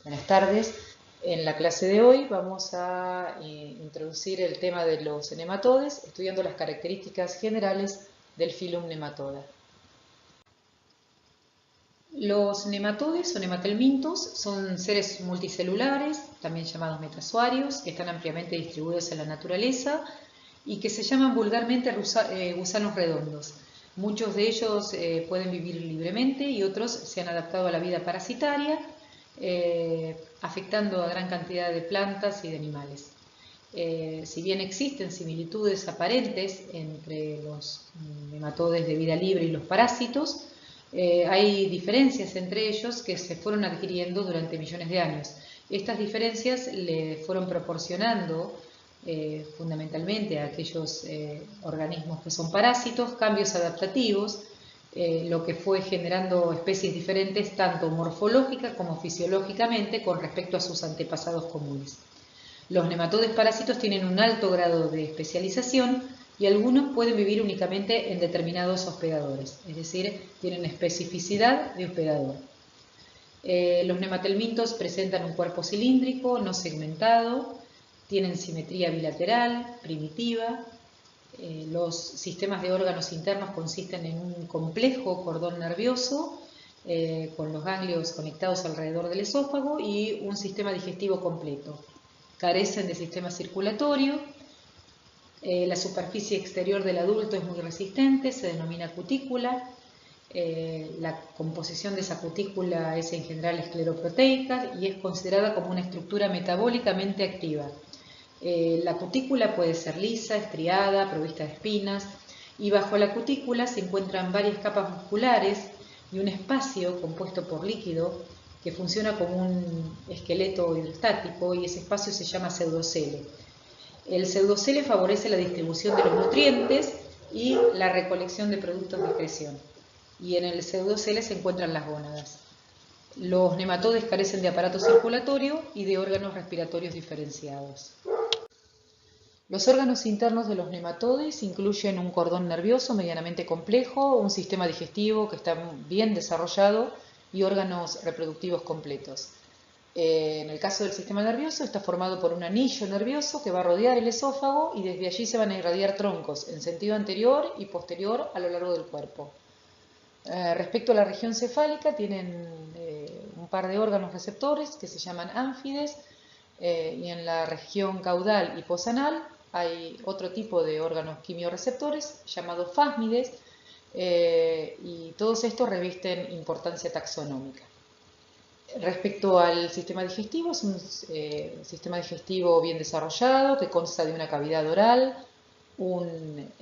Buenas tardes. En la clase de hoy vamos a introducir el tema de los nematodes, estudiando las características generales del filum Nematoda. Los nematodes o nematelmintos son seres multicelulares, también llamados metazoarios, que están ampliamente distribuidos en la naturaleza y que se llaman vulgarmente gusanos redondos. Muchos de ellos pueden vivir libremente y otros se han adaptado a la vida parasitaria, afectando a gran cantidad de plantas y de animales. Si bien existen similitudes aparentes entre los nematodes de vida libre y los parásitos, hay diferencias entre ellos que se fueron adquiriendo durante millones de años. Estas diferencias le fueron proporcionando fundamentalmente a aquellos organismos que son parásitos cambios adaptativos, lo que fue generando especies diferentes tanto morfológica como fisiológicamente con respecto a sus antepasados comunes. Los nematodes parásitos tienen un alto grado de especialización y algunos pueden vivir únicamente en determinados hospedadores, es decir, tienen especificidad de hospedador. Los nematelmintos presentan un cuerpo cilíndrico, no segmentado, tienen simetría bilateral, primitiva. Los sistemas de órganos internos consisten en un complejo cordón nervioso con los ganglios conectados alrededor del esófago y un sistema digestivo completo. Carecen de sistema circulatorio. La superficie exterior del adulto es muy resistente, se denomina cutícula. La composición de esa cutícula es en general escleroproteica y es considerada como una estructura metabólicamente activa. La cutícula puede ser lisa, estriada, provista de espinas, y bajo la cutícula se encuentran varias capas musculares y un espacio compuesto por líquido que funciona como un esqueleto hidrostático, y ese espacio se llama pseudocele. El pseudocele favorece la distribución de los nutrientes y la recolección de productos de excreción, y en el pseudocele se encuentran las gónadas. Los nematodes carecen de aparato circulatorio y de órganos respiratorios diferenciados. Los órganos internos de los nematodes incluyen un cordón nervioso medianamente complejo, un sistema digestivo que está bien desarrollado y órganos reproductivos completos. En el caso del sistema nervioso está formado por un anillo nervioso que va a rodear el esófago y desde allí se van a irradiar troncos en sentido anterior y posterior a lo largo del cuerpo. Respecto a la región cefálica, tienen un par de órganos receptores que se llaman ánfides, y en la región caudal y posanal hay otro tipo de órganos quimiorreceptores llamados fásmides, y todos estos revisten importancia taxonómica. Respecto al sistema digestivo, es un sistema digestivo bien desarrollado que consta de una cavidad oral, un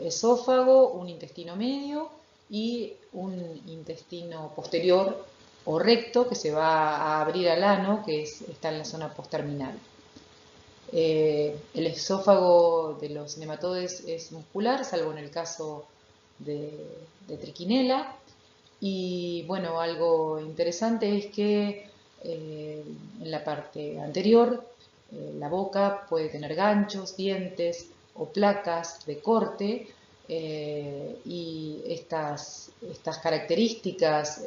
esófago, un intestino medio y un intestino posterior o recto que se va a abrir al ano, que está en la zona postterminal. El esófago de los nematodes es muscular, salvo en el caso de Trichinella. Y bueno, algo interesante es que en la parte anterior la boca puede tener ganchos, dientes o placas de corte, y estas características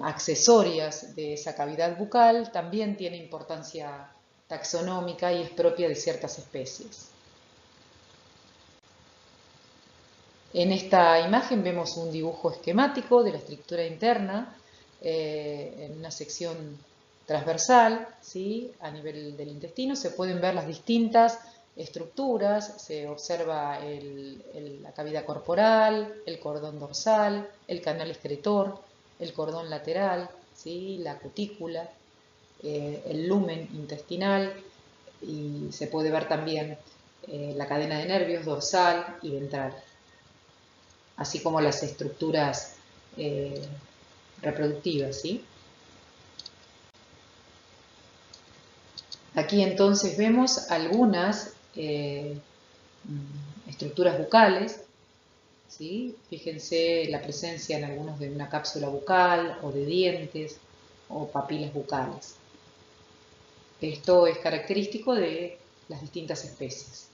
accesorias de esa cavidad bucal también tienen importancia taxonómica y es propia de ciertas especies. En esta imagen vemos un dibujo esquemático de la estructura interna en una sección transversal, ¿sí? A nivel del intestino se pueden ver las distintas estructuras, se observa la cavidad corporal, el cordón dorsal, el canal excretor, el cordón lateral, ¿sí? La cutícula, el lumen intestinal, y se puede ver también la cadena de nervios dorsal y ventral, así como las estructuras reproductivas, ¿sí? Aquí entonces vemos algunas estructuras bucales, ¿sí? Fíjense la presencia en algunos de una cápsula bucal o de dientes o papilas bucales. Esto es característico de las distintas especies.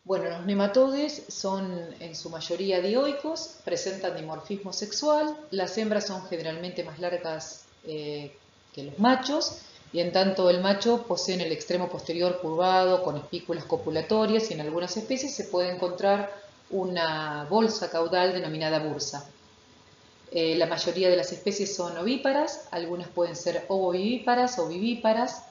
Bueno, los nematodes son en su mayoría dioicos, presentan dimorfismo sexual, las hembras son generalmente más largas que los machos, y en tanto el macho posee el extremo posterior curvado con espículas copulatorias, y en algunas especies se puede encontrar una bolsa caudal denominada bursa. La mayoría de las especies son ovíparas, algunas pueden ser ovovivíparas o vivíparas,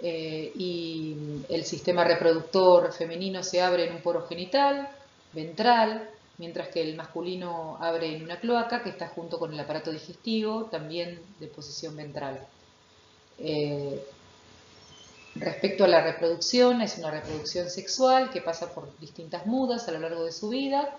y el sistema reproductor femenino se abre en un poro genital, ventral, mientras que el masculino abre en una cloaca que está junto con el aparato digestivo, también de posición ventral. Respecto a la reproducción, es una reproducción sexual que pasa por distintas mudas a lo largo de su vida.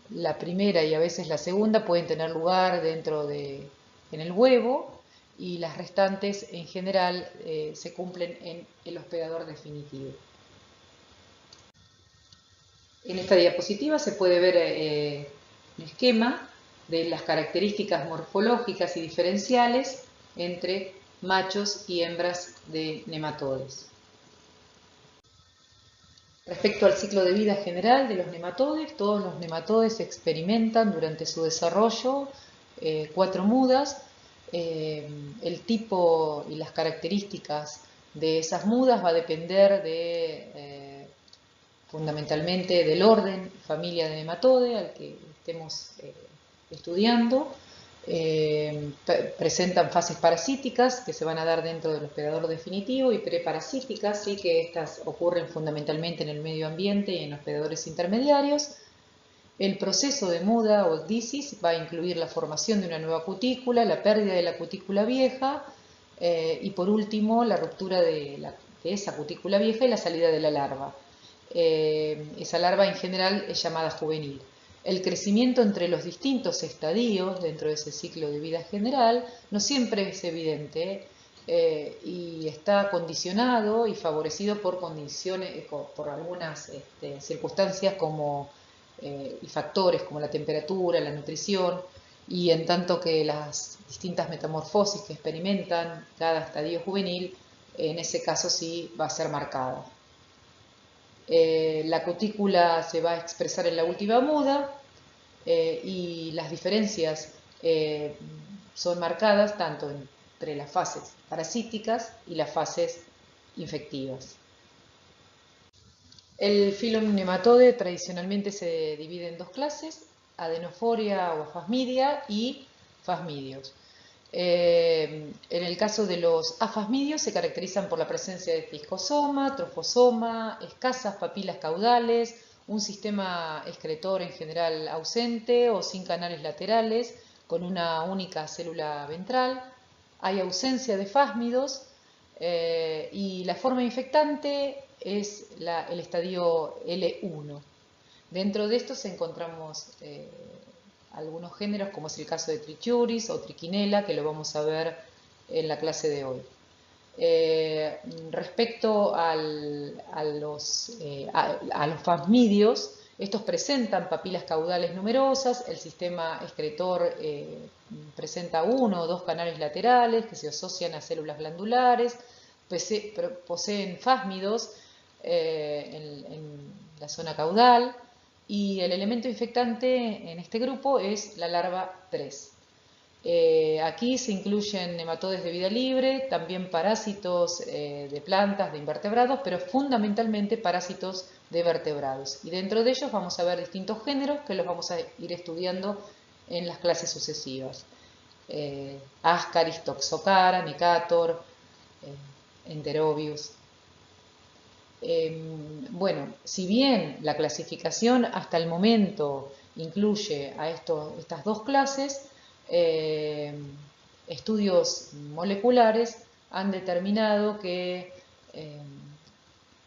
La primera y a veces la segunda pueden tener lugar en el huevo, y las restantes en general se cumplen en el hospedador definitivo. En esta diapositiva se puede ver un esquema de las características morfológicas y diferenciales entre machos y hembras de nematodes. Respecto al ciclo de vida general de los nematodes, todos los nematodes experimentan durante su desarrollo 4 mudas. El tipo y las características de esas mudas va a depender fundamentalmente del orden, familia de nematode al que estemos estudiando. Presentan fases parasíticas que se van a dar dentro del hospedador definitivo y preparasíticas, sí, que estas ocurren fundamentalmente en el medio ambiente y en hospedadores intermediarios. El proceso de muda o ecdisis va a incluir la formación de una nueva cutícula, la pérdida de la cutícula vieja y por último la ruptura de esa cutícula vieja y la salida de la larva. Esa larva en general es llamada juvenil. El crecimiento entre los distintos estadios dentro de ese ciclo de vida general no siempre es evidente y está condicionado y favorecido por condiciones, por algunas circunstancias y factores como la temperatura, la nutrición, y en tanto que las distintas metamorfosis que experimentan cada estadio juvenil, en ese caso sí va a ser marcada. La cutícula se va a expresar en la última muda y las diferencias son marcadas tanto entre las fases parasíticas y las fases infectivas. El filum nematode tradicionalmente se divide en 2 clases, adenoforia o afasmidia y fasmidios. En el caso de los afasmidios se caracterizan por la presencia de ciscosoma, trofosoma, escasas papilas caudales, un sistema excretor en general ausente o sin canales laterales, con una única célula ventral. Hay ausencia de fásmidos y la forma infectante es el estadio L1. Dentro de estos encontramos algunos géneros, como es el caso de Trichuris o Trichinella, que lo vamos a ver en la clase de hoy. Respecto a los fasmidios, estos presentan papilas caudales numerosas, el sistema excretor presenta 1 o 2 canales laterales que se asocian a células glandulares, poseen fásmidos en la zona caudal, y el elemento infectante en este grupo es la larva 3. Aquí se incluyen nematodes de vida libre, también parásitos de plantas, de invertebrados, pero fundamentalmente parásitos de vertebrados. Y dentro de ellos vamos a ver distintos géneros que los vamos a ir estudiando en las clases sucesivas. Ascaris, Toxocara, Necator, Enterobius. Bueno, si bien la clasificación hasta el momento incluye a estas 2 clases, estudios moleculares han determinado que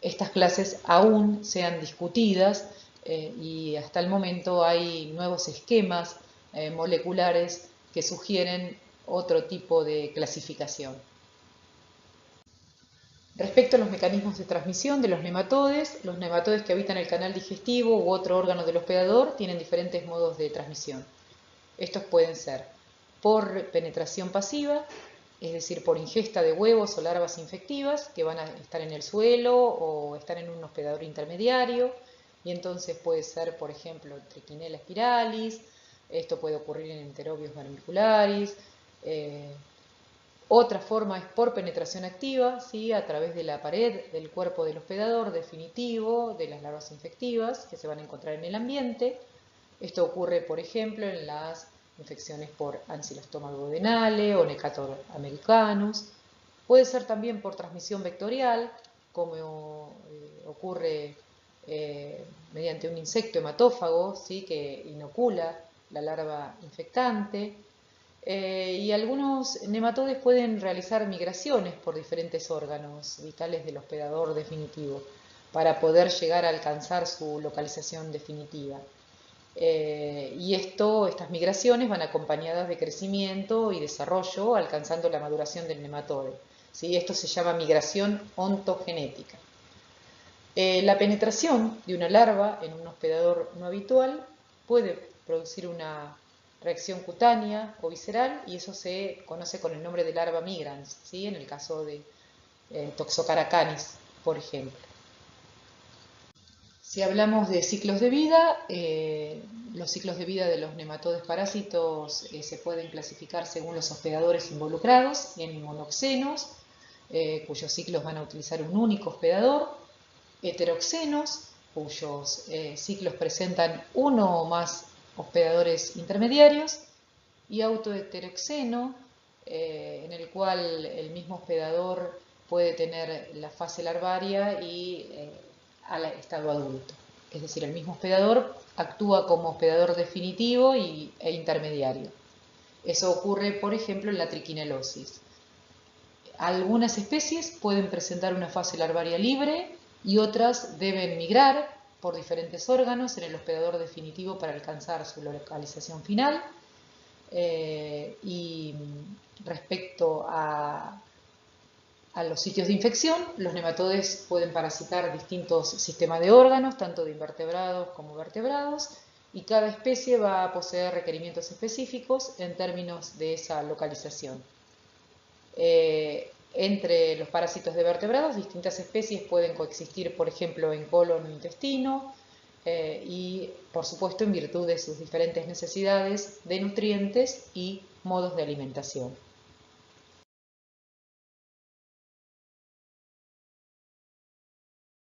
estas clases aún sean discutidas y hasta el momento hay nuevos esquemas moleculares que sugieren otro tipo de clasificación. Respecto a los mecanismos de transmisión de los nematodes que habitan el canal digestivo u otro órgano del hospedador tienen diferentes modos de transmisión. Estos pueden ser por penetración pasiva, es decir, por ingesta de huevos o larvas infectivas que van a estar en el suelo o estar en un hospedador intermediario, y entonces puede ser, por ejemplo, Trichinella spiralis, esto puede ocurrir en Enterobius vermicularis. Otra forma es por penetración activa, ¿sí? A través de la pared del cuerpo del hospedador definitivo de las larvas infectivas que se van a encontrar en el ambiente. Esto ocurre, por ejemplo, en las infecciones por Ancylostoma duodenale o Necator americanus. Puede ser también por transmisión vectorial, como ocurre mediante un insecto hematófago, ¿sí? Que inocula la larva infectante. Y algunos nematodes pueden realizar migraciones por diferentes órganos vitales del hospedador definitivo para poder llegar a alcanzar su localización definitiva. Y estas migraciones van acompañadas de crecimiento y desarrollo, alcanzando la maduración del nematode. ¿Sí? Esto se llama migración ontogenética. La penetración de una larva en un hospedador no habitual puede producir una reacción cutánea o visceral, y eso se conoce con el nombre de larva migrans, ¿sí? En el caso de Toxocara canis, por ejemplo. Si hablamos de ciclos de vida, los ciclos de vida de los nematodes parásitos se pueden clasificar según los hospedadores involucrados en monoxenos, cuyos ciclos van a utilizar un único hospedador, heteroxenos, cuyos ciclos presentan uno o más hospedadores intermediarios, y autoheteroxeno, en el cual el mismo hospedador puede tener la fase larvaria y al estado adulto. Es decir, el mismo hospedador actúa como hospedador definitivo e intermediario. Eso ocurre, por ejemplo, en la triquinelosis. Algunas especies pueden presentar una fase larvaria libre y otras deben migrar por diferentes órganos en el hospedador definitivo para alcanzar su localización final. Y respecto a los sitios de infección, los nematodes pueden parasitar distintos sistemas de órganos, tanto de invertebrados como vertebrados, y cada especie va a poseer requerimientos específicos en términos de esa localización. Entre los parásitos de vertebrados, distintas especies pueden coexistir, por ejemplo, en colon o intestino, y, por supuesto, en virtud de sus diferentes necesidades de nutrientes y modos de alimentación.